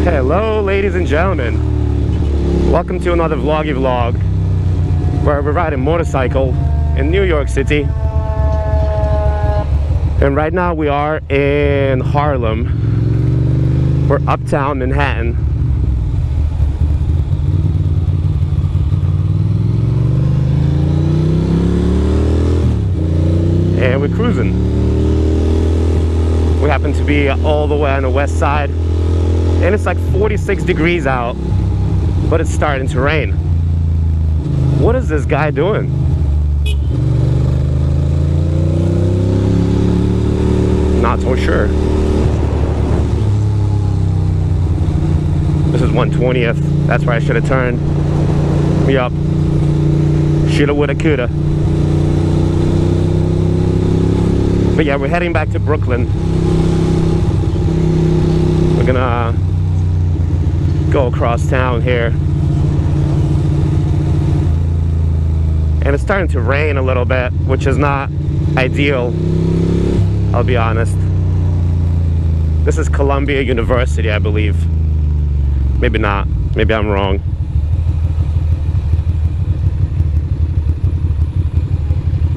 Hello ladies and gentlemen, welcome to another vloggy vlog where we're riding motorcycle in New York City. And right now we are in Harlem. We're uptown Manhattan. And we're cruising. We happen to be all the way on the west side. And it's like 46 degrees out, but it's starting to rain. What is this guy doing? Not so sure. This is 120th. That's where I should have turned. Yup. Shoulda, woulda, coulda. But yeah, we're heading back to Brooklyn. We're gonna go across town here, and it's starting to rain a little bit, which is not ideal, I'll be honest. This is Columbia University, I believe. Maybe not, maybe I'm wrong.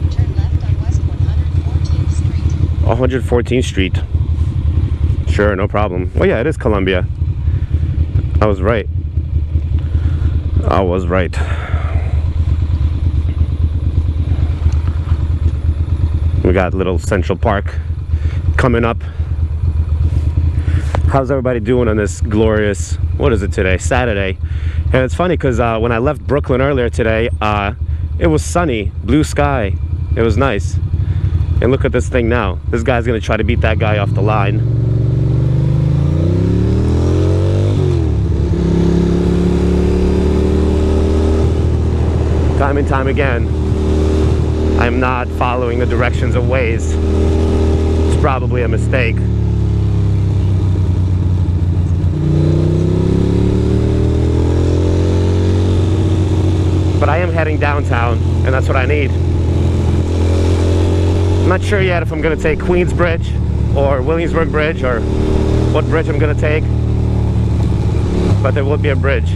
Turn left on West 114th Street. 114th Street. Sure, no problem. Well, yeah, it is Columbia. I was right. I was right. We got little Central Park coming up. How's everybody doing on this glorious, what is it today? Saturday. And it's funny because when I left Brooklyn earlier today, it was sunny, blue sky. It was nice. And look at this thing now. This guy's gonna try to beat that guy off the line. Time and time again, I'm not following the directions of Waze. It's probably a mistake. But I am heading downtown, and that's what I need. I'm not sure yet if I'm gonna take Queens Bridge or Williamsburg Bridge or what bridge I'm gonna take, but there will be a bridge.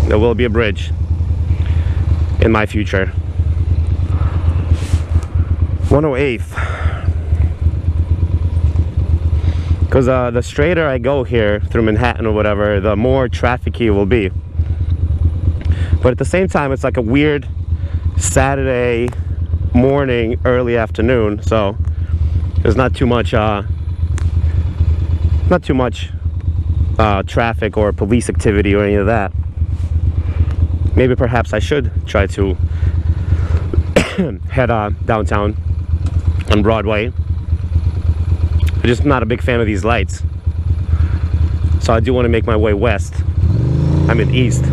There will be a bridge in my future. 108th. Because the straighter I go here through Manhattan or whatever, the more trafficy it will be. But at the same time, it's like a weird Saturday morning, early afternoon. So there's not too much traffic or police activity or any of that. Maybe perhaps I should try to head downtown on Broadway. I'm just not a big fan of these lights. So I do want to make my way west. I mean east.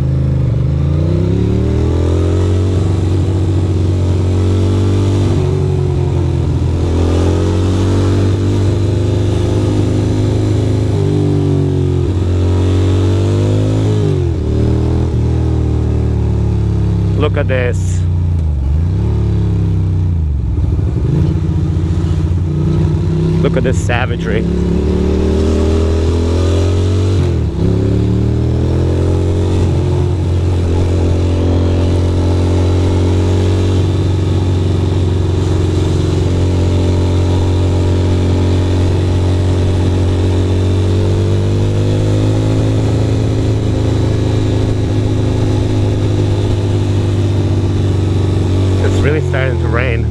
Look at this. Look at this savagery. Really starting to rain.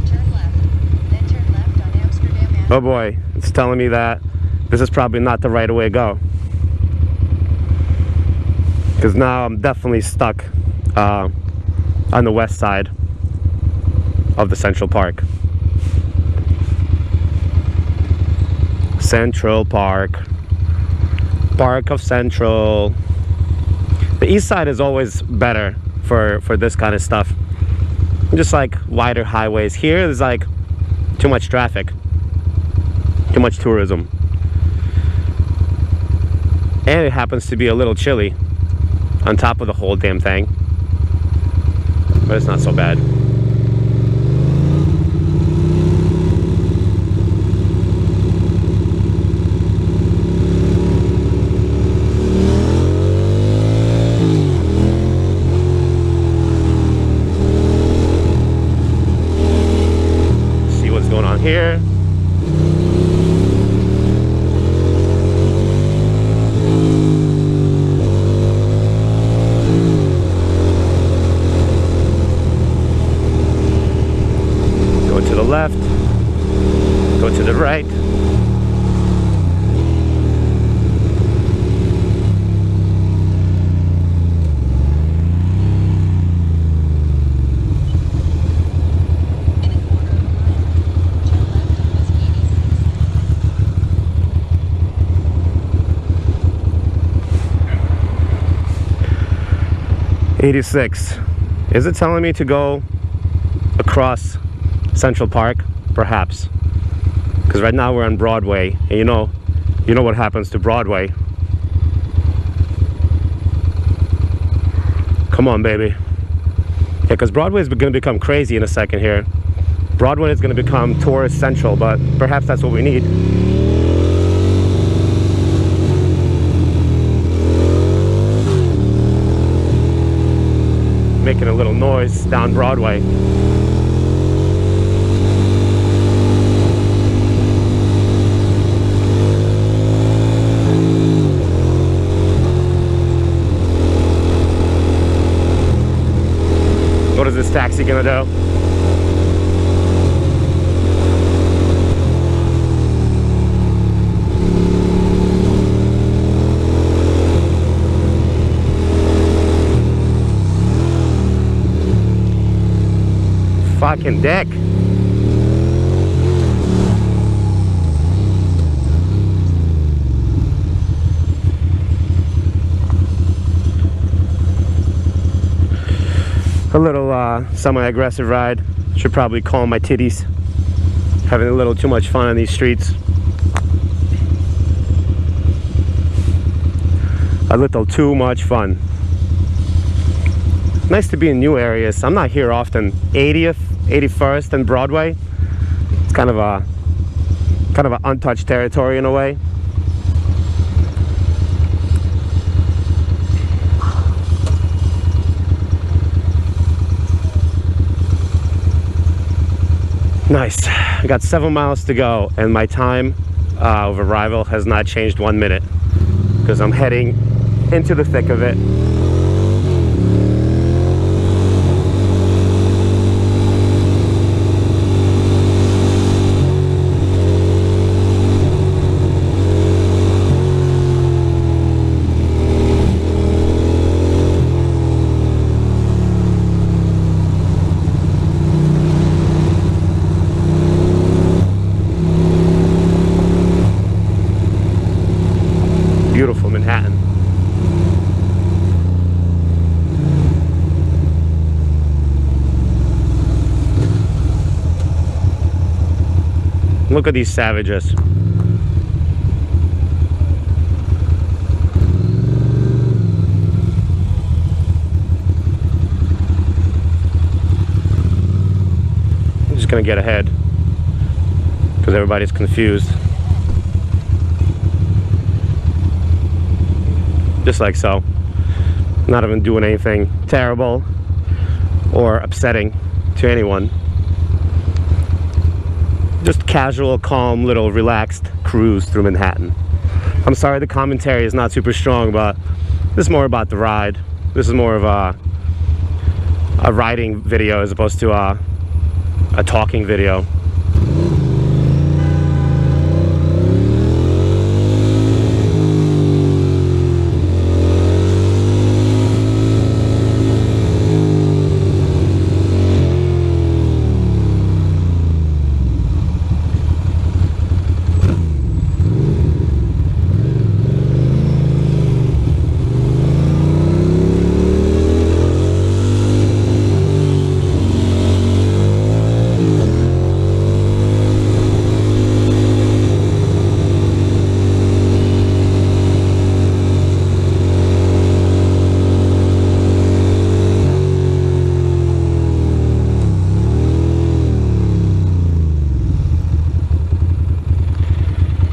Turn left, then turn left on Amsterdam Avenue. Oh boy, it's telling me that this is probably not the right way to go. Because now I'm definitely stuck on the west side of the Central Park. Central Park. Park of Central. The east side is always better for this kind of stuff. Just like wider highways. Here there's like too much traffic, too much tourism. And it happens to be a little chilly on top of the whole damn thing. But it's not so bad. down here. Go to the left, go to the right. .86. Is it telling me to go across Central Park? Perhaps. Because right now we're on Broadway, and you know what happens to Broadway. Come on, baby. Yeah, because Broadway is going to become crazy in a second here. Broadway is going to become tourist central, but perhaps that's what we need. Making a little noise down Broadway. What is this taxi gonna do? Fucking dick. A little semi-aggressive ride. Should probably calm my titties. Having a little too much fun on these streets. A little too much fun. Nice to be in new areas. I'm not here often. 80th, 81st, and Broadway. It's kind of a untouched territory in a way. Nice. I got 7 miles to go, and my time of arrival has not changed 1 minute because I'm heading into the thick of it. Beautiful Manhattan. Look at these savages. I'm just gonna get ahead because everybody's confused. Just like so. Not even doing anything terrible or upsetting to anyone. Just casual, calm, little relaxed cruise through Manhattan. I'm sorry the commentary is not super strong, but this is more about the ride. This is more of a riding video as opposed to a talking video.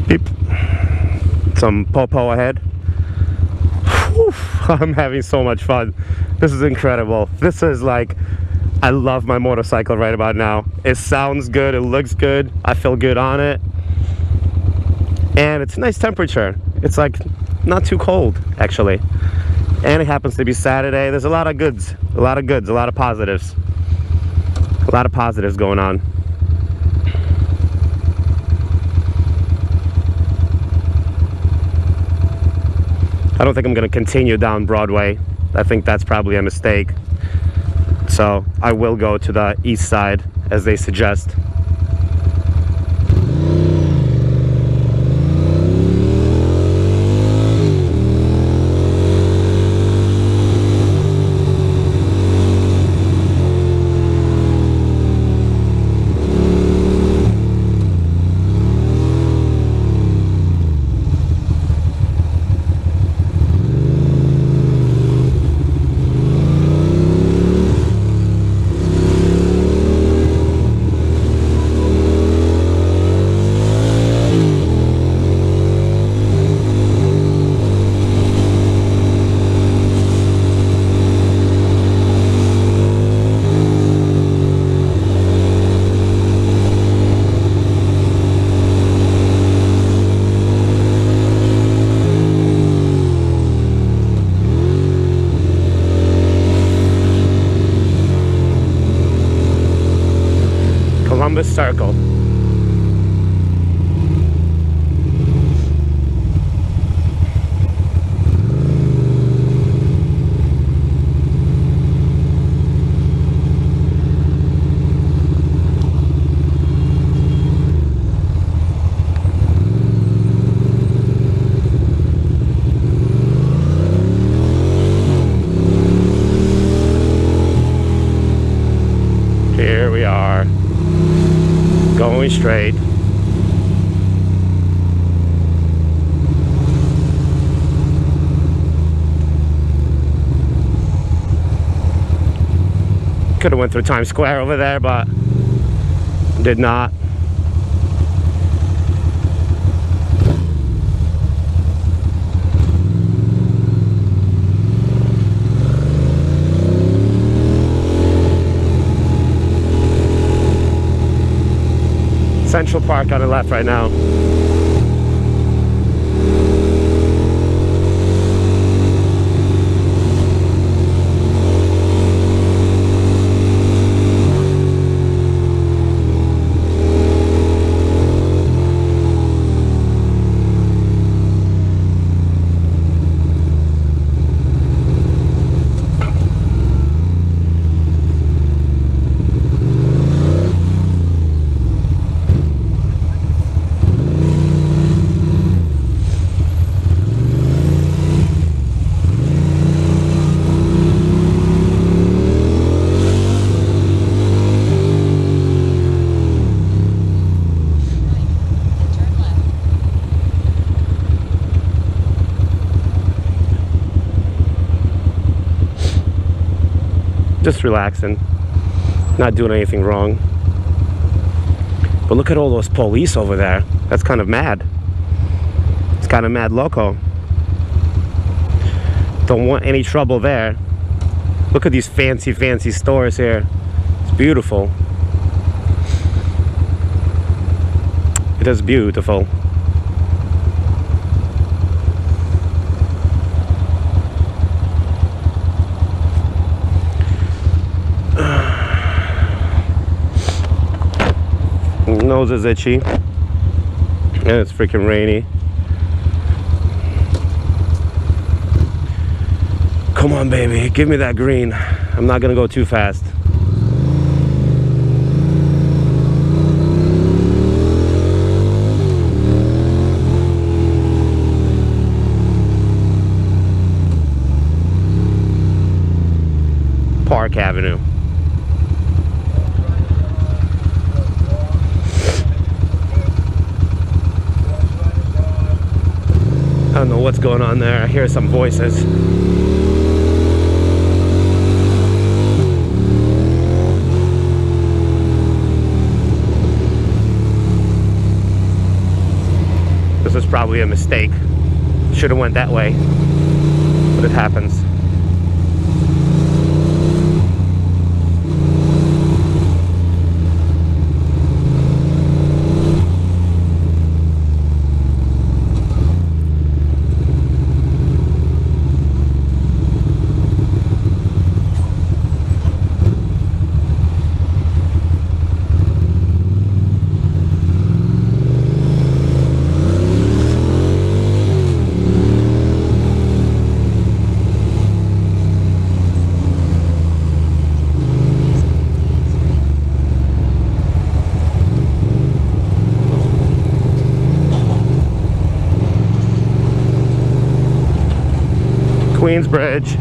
Beep. Some popo ahead. Whew, I'm having so much fun. This is incredible. This is like I love my motorcycle right about now. It sounds good, it looks good, I feel good on it. And it's a nice temperature. It's like not too cold, actually. And it happens to be Saturday. There's a lot of goods, a lot of positives. A lot of positives going on. I don't think I'm going to continue down Broadway. I think that's probably a mistake. So I will go to the east side as they suggest. Circle. Here we are. Going straight. Could have went through Times Square over there, but did not. Central Park on the left right now. Just relaxing, not doing anything wrong. But look at all those police over there. That's kind of mad. It's kind of mad loco. Don't want any trouble there. Look at these fancy stores here. It's beautiful. It is beautiful. Nose is itchy, and it's freaking rainy. Come on, baby, give me that green. I'm not gonna go too fast. Park Avenue. I don't know what's going on there. I hear some voices. This was probably a mistake. Should have went that way, but it happens. Queensbridge.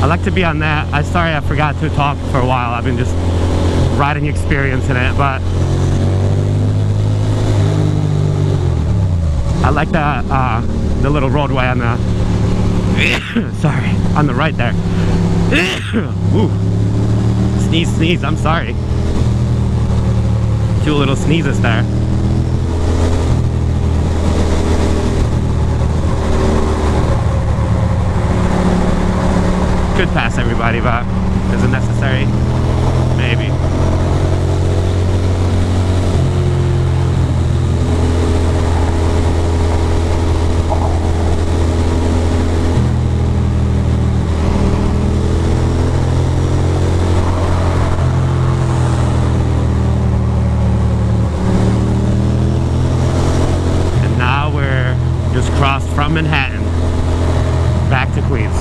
I like to be on that. Sorry, I forgot to talk for a while. I've been just riding experience in it, but I like the little roadway on the sorry, on the right there. Ooh. Sneeze, I'm sorry. 2 little sneezes there. Could pass everybody, but is it necessary? Maybe. And now we're just crossed from Manhattan back to Queens.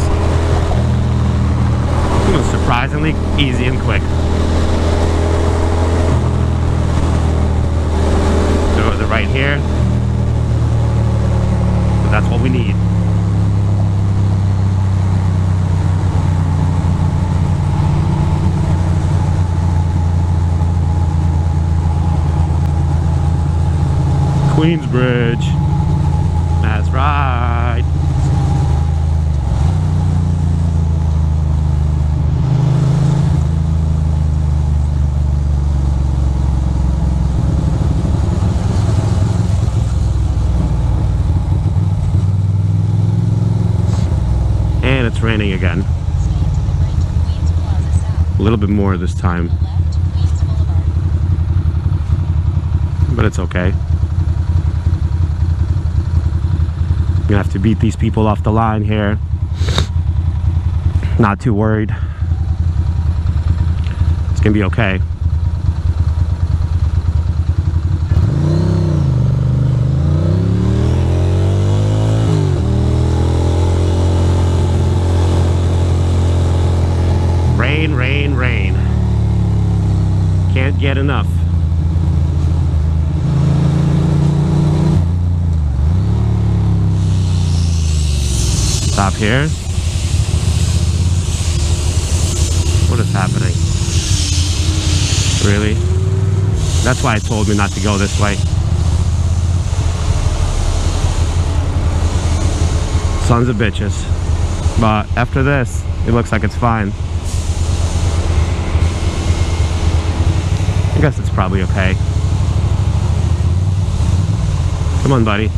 It was surprisingly easy and quick. So the right here. So that's what we need. Queensbridge. That's right. And it's raining again. A little bit more this time. But it's okay. I'm gonna have to beat these people off the line here. Not too worried. It's gonna be okay. Rain, rain, rain. Can't get enough. Stop here. What is happening? Really? That's why it told me not to go this way. Sons of bitches. But after this, it looks like it's fine. I guess it's probably okay. Come on, buddy.